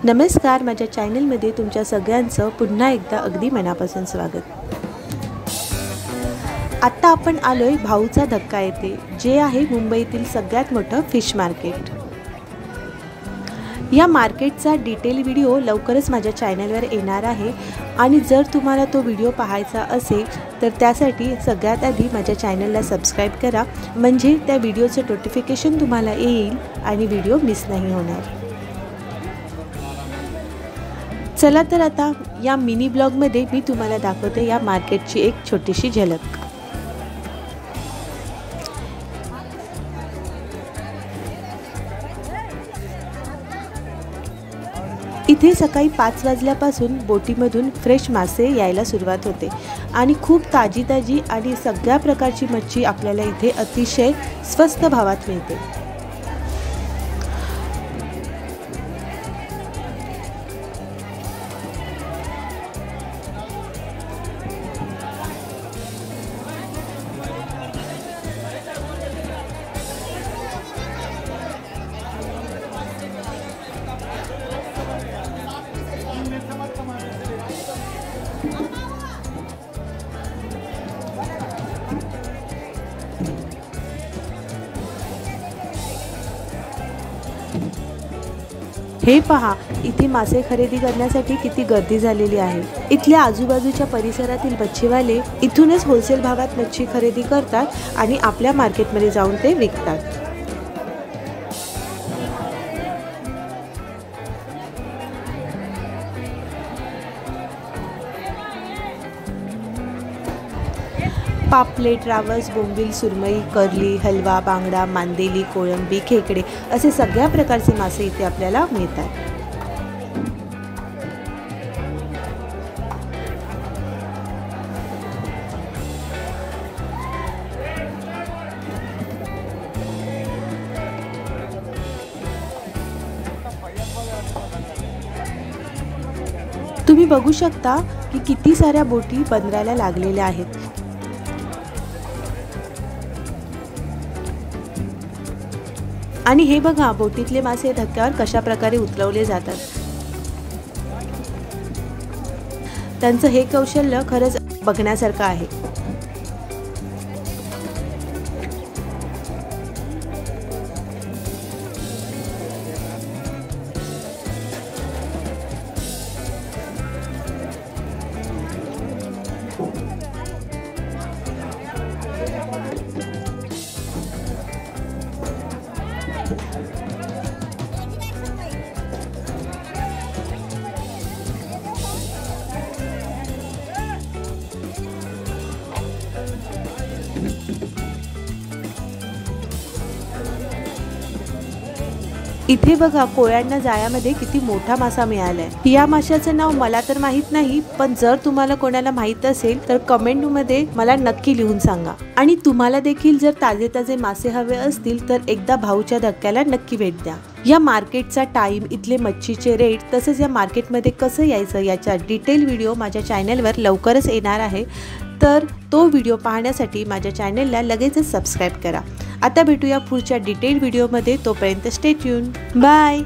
नमस्कार, माझ्या चॅनलमध्ये तुमच्या सगळ्यांचं पुन्हा एकदा अगदी मनापासून स्वागत। आता आपण आलोय भाऊचा धक्का येथे, जे आहे मुंबईतील सगळ्यात मोठं फिश मार्केट। या मार्केटचा डिटेल व्हिडिओ लवकरच माझ्या चॅनलवर येणार आहे आणि जर तुम्हाला तो व्हिडिओ पाहायचा असेल तर त्यासाठी सगळ्यात आधी माझ्या चॅनलला सबस्क्राइब करा, म्हणजे त्या व्हिडिओचे नोटिफिकेशन तुम्हाला येईल आणि व्हिडिओ मिस नाही होणार। चला तर आता या मिनी ब्लॉगमध्ये मी तुम्हाला दाखवते या मार्केटची एक छोटीशी झलक। इथे सकाळी 5 वाजल्यापासून बोटीमधून फ्रेश मासे यायला सुरुवात होते आणि खूप ताजी आणि सगळ्या प्रकारची मच्छी आपल्याला इथे अतिशय स्वस्त भावात मिळते। हे पहा, इथे मासे खरेदी करण्यासाठी किती गर्दी झालेली आहे। इथल्या आजूबाजूच्या परिसरातील मच्छीवाले इथूनच होलसेल भावात मच्छी खरेदी करतात आणि आपल्या मार्केटमध्ये जाऊन ते विकतात। पापलेट, रावस, बोंबील, सुरमई, करली, हलवा, बांगडा, मांदेली, कोळंबी, खेकडे असे सगळ्या प्रकारचे मासे इथे आपल्याला मिळतात। तुम्ही बघू शकता की किती साऱ्या बोटी बंदराला लागलेल्या आहेत। आणि हे बघा, बोटीतले मासे धक्क्यावर कशा प्रकारे उतरवले जातात। त्यांचं हे कौशल्य खरंच बघण्यासारखं आहे। इथे बघा, कोळ्यांना जाळ्यामध्ये किती मोठा मासा मिळालाय। या माशाचं नाव मला तर माहित नाही, पण जर तुम्हाला कोणाला माहित असेल तर कमेंट मध्ये मला नक्की लिहून सांगा। आणि तुम्हाला देखील जर ताजे मासे हवे असतील तर एकदा भाऊच्या धक्क्याला नक्की भेट द्या। या मार्केटचा टाइम, इथले मच्छीचे रेट, तसेच या मार्केटमध्ये कसं यायचं याचा डिटेल व्हिडिओ माझ्या चॅनलवर लवकरच येणार आहे, तर तो व्हिडिओ पाहण्यासाठी माझ्या चॅनलला लगेचच सबस्क्राइब करा। आता भेटूया पुढच्या डिटेल व्हिडिओमध्ये, तोपर्यंत स्टे ट्यून, बाय।